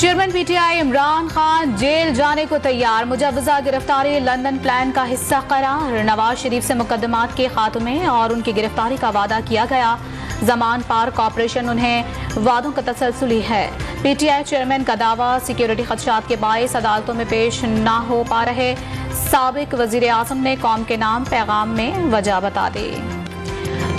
Chairman PTI Imran Khan जेल जाने को तैयार, मुजव्वजा गिरफ्तारी लंदन प्लान का हिस्सा करार। नवाज शरीफ से मुकदमात के खात्मे और उनकी गिरफ्तारी का वादा किया गया। जमान पार्क ऑपरेशन उन्हें वादों का तसलसुली है। पीटीआई चेयरमैन का दावा, सिक्योरिटी खदशात के बायस अदालतों में पेश ना हो पा रहे। साबिक वजीर आजम ने कौम के नाम पैगाम में वजह बता दी।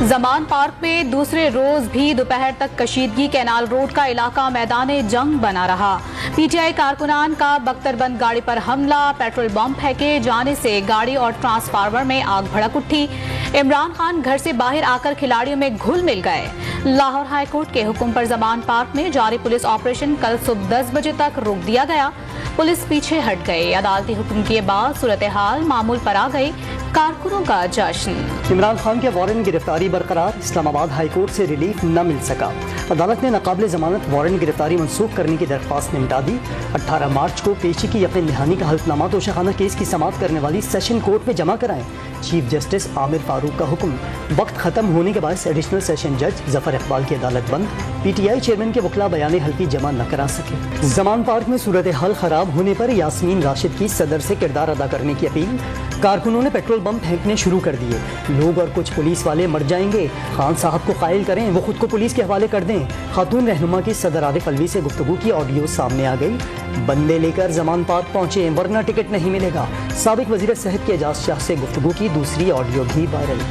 जमान पार्क में दूसरे रोज भी दोपहर तक कशीदगी, कैनाल रोड का इलाका मैदान जंग बना रहा। पीटीआई कारकुनान का बख्तरबंद गाड़ी पर हमला, पेट्रोल बम फेंके जाने से गाड़ी और ट्रांसफार्मर में आग भड़क उठी। इमरान खान घर से बाहर आकर खिलाड़ियों में घुल मिल गए। लाहौर हाई कोर्ट के हुक्म पर जमान पार्क में जारी पुलिस ऑपरेशन कल सुबह 10 बजे तक रोक दिया गया। पुलिस पीछे हट गई। अदालती हुक्म के बाद सूरत हाल मामूल पर आ गई। कारकुनों का जश्न। इमरान खान के वारंट गिरफ्तारी बरकरार, इस्लामाबाद हाई कोर्ट से रिलीफ न मिल सका। अदालत ने नाकाबिल जमानत वारंट गिरफ्तारी मनसूख करने की दरख्वास्त निपटा दी। 18 मार्च को पेशी की यकीन दहानी का हल्फनामा तोशाखाना केस की समाअत करने वाली सेशन कोर्ट में जमा कराएं। चीफ जस्टिस आमिर फारूक का हुक्म। वक्त खत्म होने के बाद एडिशनल सेशन जज जफर इकबाल की अदालत बंद। पीटीआई चेयरमैन के वकला बयान हल्फी जमा न करा सके। जमान पार्क में सूरत हाल खराब होने पर यास्मीन राशिद की सदर से किरदार अदा करने की अपील। कारकुनों ने पेट्रोल बम फेंकने शुरू कर दिए। लोग और कुछ पुलिस वाले मर जाएंगे, खान साहब को कायल करें, वो खुद को पुलिस के हवाले कर दें। खातून रहनुमा की सदर आरिफ अलवी से गुफ्तगू की ऑडियो सामने आ गई। बंदे लेकर जमान पार्क पहुंचे वरना टिकट नहीं मिलेगा। साबिक वजीर सेहत के एजाज शाह से गुफ्तगू की दूसरी ऑडियो भी वायरल।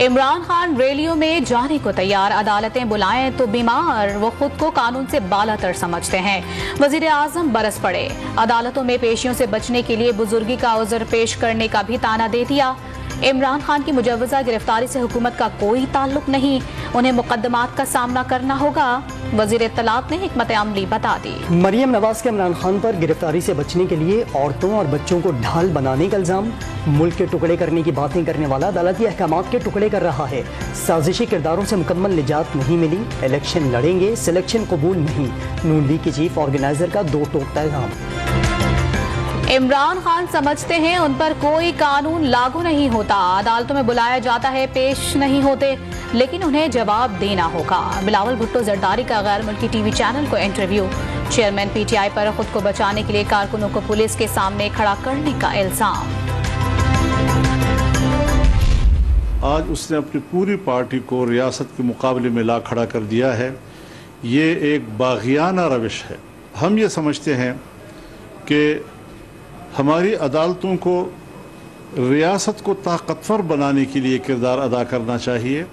इमरान खान रैलियों में जाने को तैयार, अदालतें बुलाएं तो बीमार, वो खुद को कानून से बालातर समझते हैं। वजीर आजम बरस पड़े। अदालतों में पेशियों से बचने के लिए बुजुर्गी का उज़र पेश करने का भी ताना दे दिया। इमरान खान की मुजव्वजा गिरफ्तारी से हुकूमत का कोई ताल्लुक नहीं, उन्हें मुकदमात का सामना करना होगा। वजीर इत्तलात ने हिकमत अमली बता दी। मरियम नवाज के इमरान खान पर गिरफ्तारी से बचने के लिए औरतों और बच्चों को ढाल बनाने का इल्जाम। मुल्क के टुकड़े करने की बातें करने वाला अदालती अहकामात के टुकड़े कर रहा है। साजिशी किरदारों से मुकम्मल निजात नहीं मिली। इलेक्शन लड़ेंगे, सिलेक्शन कबूल नहीं। नून लीग के चीफ ऑर्गेनाइजर का दो टोकता इल्जाम। इमरान खान समझते हैं उन पर कोई कानून लागू नहीं होता। अदालतों में बुलाया जाता है, पेश नहीं होते, लेकिन उन्हें जवाब देना होगा। बिलावल भुट्टो जरदारी का गैर मुल्की टीवी चैनल को इंटरव्यू। चेयरमैन पीटीआई पर खुद को बचाने के लिए कारकुनों को पुलिस के सामने खड़ा करने का इल्जाम। आज उसने अपनी पूरी पार्टी को रियासत के मुकाबले में ला खड़ा कर दिया है। ये एक बागियाना रविश है। हम ये समझते हैं कि हमारी अदालतों को रियासत को ताकतवर बनाने के लिए किरदार अदा करना चाहिए।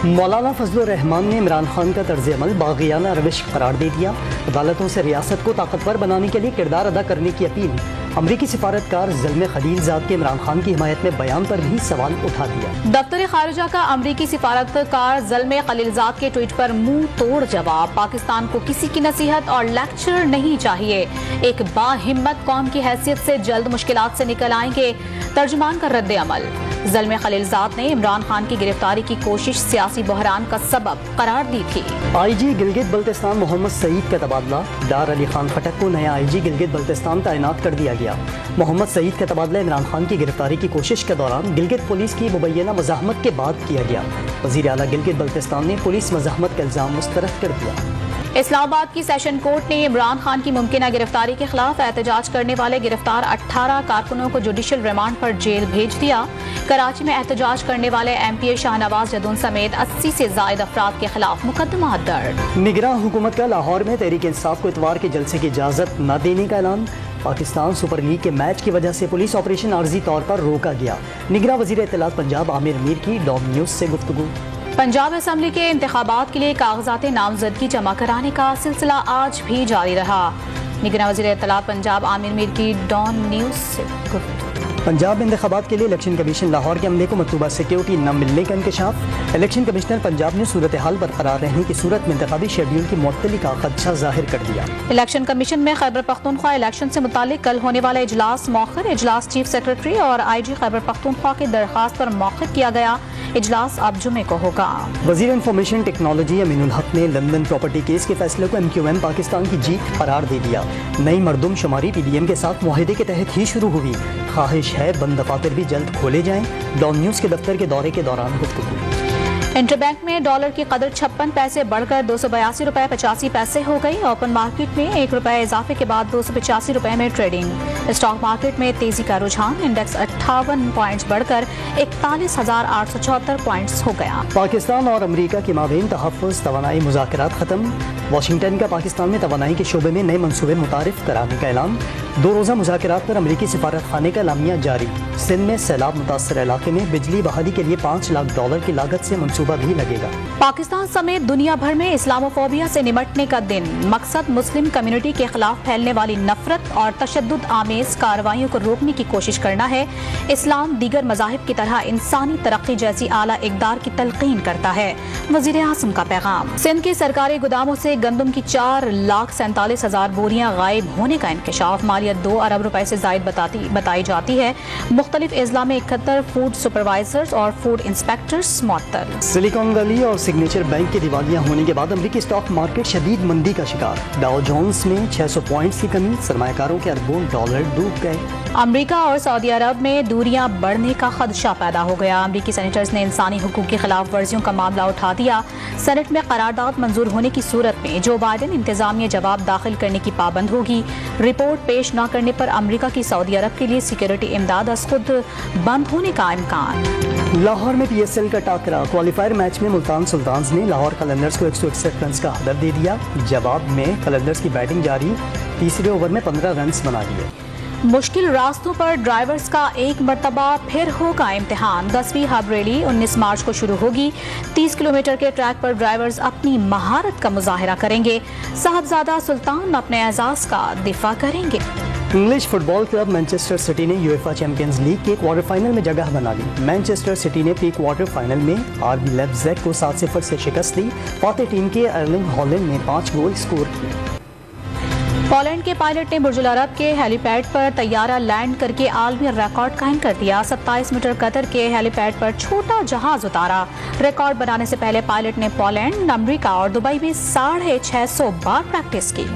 मौलाना फजलुर रहमान ने इमरान खान का तर्ज अमल बागियाना रविश करार दे दिया। अदालतों से रियासत को ताकतवर बनाने के लिए किरदार अदा करने की अपील। अमरीकी सिफारतकार ज़ल्मे खलीलजाद के इमरान खान की हिमायत में बयान पर भी सवाल उठा दिया। दफ्तर खारिजा का अमरीकी सिफारतकार ज़ल्मे खलीलजाद के ट्वीट पर मुंह तोड़ जवाब। पाकिस्तान को किसी की नसीहत और लेक्चर नहीं चाहिए। एक बाहिम्मत कौम की हैसियत से जल्द मुश्किलात से निकल आएंगे। तर्जुमान का रद्द अमल। ज़ल्मे खलीलजाद ने इमरान खान की गिरफ्तारी की कोशिश सियासी बहरान का सबब करार दी थी। IG गिलगित बल्तिस्तान मोहम्मद सईद का तबादला। डार अली खान खटक को नया IG गिलगित बल्तिस्तान तैनात कर दिया गया। मोहम्मद सईद का तबादला इमरान खान की गिरफ्तारी की कोशिश के दौरान गिलगित पुलिस की मुबैना मज़ाहमत के बाद किया गया। वज़ीर आला गिलगित बल्तिस्तान ने पुलिस मज़ाहमत का इल्ज़ाम मुस्तरद कर दिया। इस्लामाबाद की सेशन कोर्ट ने इमरान खान की मुमकिना गिरफ्तारी के खिलाफ एहतजाज करने वाले गिरफ्तार 18 कारकुनों को जुडिशल रिमांड पर जेल भेज दिया। कराची में एहतजाज करने वाले MPA शाहनवाज जदून समेत 80 से जायद अफराद के खिलाफ मुकदमा दर्ज। निगरान हुकूमत का लाहौर में तहरीक इंसाफ को इतवार के जलसे की इजाज़त न देने का ऐलान। पाकिस्तान सुपर लीग के मैच की वजह से पुलिस ऑपरेशन आर्जी तौर पर रोका गया। निगरान वज़ीर इत्तलात पंजाब आमिर मीर की डॉम न्यूज़ से गुफ्तगू। पंजाब असेंबली के इंतखाबात के लिए कागजात नामजदगी जमा कराने का सिलसिला आज भी जारी रहा। निगरान वज़ीर इत्तलात पंजाब आमिर मीर की डॉन न्यूज़ से गुफ्तगू। पंजाब इंतखाबात के लिए इलेक्शन कमीशन लाहौर के अमले को मतलूबा सिक्योरिटी न मिलने का इंकशाफ। इलेक्शन कमिश्नर पंजाब ने सूरत हाल बरकरार रहने की सूरत में इंतखाबी शेड्यूल की मुअत्तली का खदशा जाहिर कर दिया। इलेक्शन कमीशन में खैबर पख्तूनख्वा इलेक्शन से मुतालिक कल होने वाला इजलास मौखर। इजलास चीफ सेक्रेटरी और IG खैबर पख्तूनख्वा की दरख्वास्त पर मौखर किया गया। इजलास अब जुमे को होगा। वज़ीर इंफॉर्मेशन टेक्नोलॉजी अमीनुल हक ने लंदन प्रॉपर्टी केस के फैसले को MQM पाकिस्तान की जीत करार दे दिया। नई मरदुम शुमारी PDM के साथ मुआहदे के तहत ही शुरू हुई। ख्वाहिश है बंद दफातर भी जल्द खोले जाएं। डॉन न्यूज़ के दफ्तर के दौरे के दौरान गुफ्तगू। इंटरबैंक में डॉलर की कदर 56 पैसे बढ़कर 282 रुपए 85 पैसे हो गई। ओपन मार्केट में 1 रुपए इजाफे के बाद 285 रुपए में ट्रेडिंग। स्टॉक मार्केट में तेजी का रुझान, इंडेक्स 58 पॉइंट्स बढ़कर 41,874 पॉइंट्स हो गया। पाकिस्तान और अमेरिका के माबेन तहफ़्फ़ुज़ तवानाई मुज़ाकरात ख़त्म। वाशिंगटन का पाकिस्तान में तवानाई के शोबे में नए मनसूबे मुतारिफ कराने का ऐलान। 2 रोज़ा मुज़ाकरात पर अमरीकी सिफारत खाने का एलामिया जारी। सिंध में सैलाब मुतासर इलाके में बिजली बहाली के लिए $5 लाख की लागत से मनसूबा भी लगेगा। पाकिस्तान समेत दुनिया भर में इस्लामोफोबिया से निमटने का दिन। मकसद मुस्लिम कम्युनिटी के खिलाफ फैलने वाली नफरत और तशद्दुद आमेज कार्रवाइयों को रोकने की कोशिश करना है। इस्लाम दीगर मज़ाहिब की तरह इंसानी तरक्की जैसी आला इक़दार की तलक़ीन करता है। वज़ीर आज़म का पैगाम। सिंध के सरकारी गोदामों से गंदम की 4,47,000 बोरियां गायब होने का इंकशाफ। मालियत 2 अरब रुपए से जायद बताई जाती है। मुख्तलिफ अजला में 71 फूड सुपरवाइजर्स और फूड इंस्पेक्टर्स मुअत्तल। सिलिकॉन वैली और सिग्नेचर बैंक के दिवालिया होने के बाद अमरीकी स्टॉक मार्केट शदीद मंदी का शिकार। डाउ जोन्स में 600 पॉइंट्स की कमी, सरमायाकारों के अरबों डॉलर डूब गए। अमरीका और सऊदी अरब में दूरियां बढ़ने का खदशा पैदा हो गया। अमरीकी सेनेटर्स ने इंसानी हुकूक की खिलाफ वर्जियों का मामला उठा दिया। सेनेट में करारदाद मंजूर होने की सूरत में जो बाइडेन इंतजामिया जवाब दाखिल करने की पाबंद होगी। रिपोर्ट पेश न करने पर अमरीका की सऊदी अरब के लिए सिक्योरिटी इमदाद अज खुद बंद होने का इम्कान। लाहौर में PSL का टाकरा। क्वालिफायर मैच में मुल्तान सुल्तान्स ने लाहौर कलंदर्स को 161 रन का हदफ दे दिया। जवाब में कलंदर्स की बैटिंग जारी, तीसरे ओवर में 15 रन बना लिए। मुश्किल रास्तों पर ड्राइवर्स का एक मरतबा फिर होगा इम्तिहान। 10वीं हब रैली 19 मार्च को शुरू होगी। 30 किलोमीटर के ट्रैक पर ड्राइवर्स अपनी महारत का मुजाहिरा करेंगे। साहबजादा सुल्तान अपने एजाज का दिफा करेंगे। English football club Manchester city ने यूएफए चैंपियंस लीग के क्वार्टर फाइनल में जगह बना ली। मैनचेस्टर सिटी ने प्री क्वार्टर फाइनल में RB लेipzig को 7-0 से शिकस्त दी। फातेह टीम के अर्लिंग हॉलैंड ने 5 गोल स्कोर किए। पोलैंड के पायलट ने बुर्ज अल अरब के हेलीपैड पर तैयारा लैंड करके आलमी रिकॉर्ड कायम कर दिया। 27 मीटर कतर के हेलीपैड पर छोटा जहाज उतारा। रिकॉर्ड बनाने से पहले पायलट ने पोलैंड, अमेरिका और दुबई में 650 बार प्रैक्टिस की।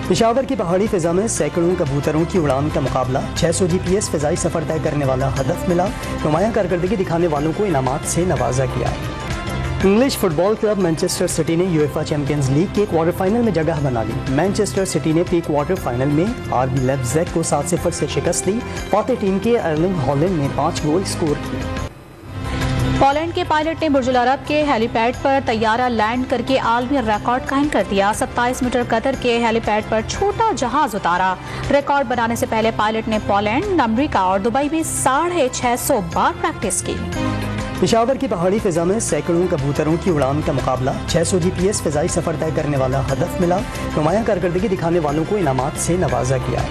पेशावर की पहाड़ी फिजा में सैकड़ों कबूतरों की उड़ान का मुकाबला। 600 GPS फिजाई सफर तय करने वाला हदफ मिला। नुमायां कारकर्दगी दिखाने वालों को इनामात से नवाजा गया। English football club Manchester city ने यूएफए चैंपियंस लीग के क्वार्टर फाइनल में जगह बना ली। मैनचेस्टर सिटी ने प्री क्वार्टर फाइनल में RB लेipzig को 7-0 से शिकस्त दी। फातेह टीम के अर्लिंग हॉलैंड ने 5 गोल स्कोर किए। पोलैंड के पायलट ने बुर्ज अल अरब के हेलीपैड पर तैयारा लैंड करके आलमी रिकॉर्ड कायम कर दिया। 27 मीटर कतर के हेलीपैड पर छोटा जहाज उतारा। रिकॉर्ड बनाने से पहले पायलट ने पोलैंड, अमेरिका और दुबई में 650 बार प्रैक्टिस की। पेशावर की पहाड़ी फिजा में सैकड़ों कबूतरों की उड़ान का मुकाबला। 600 GPS फिजाई सफर तय करने वाला हदफ मिला। नुमायां कारकर्दगी दिखाने वालों को इनामात से नवाजा गया।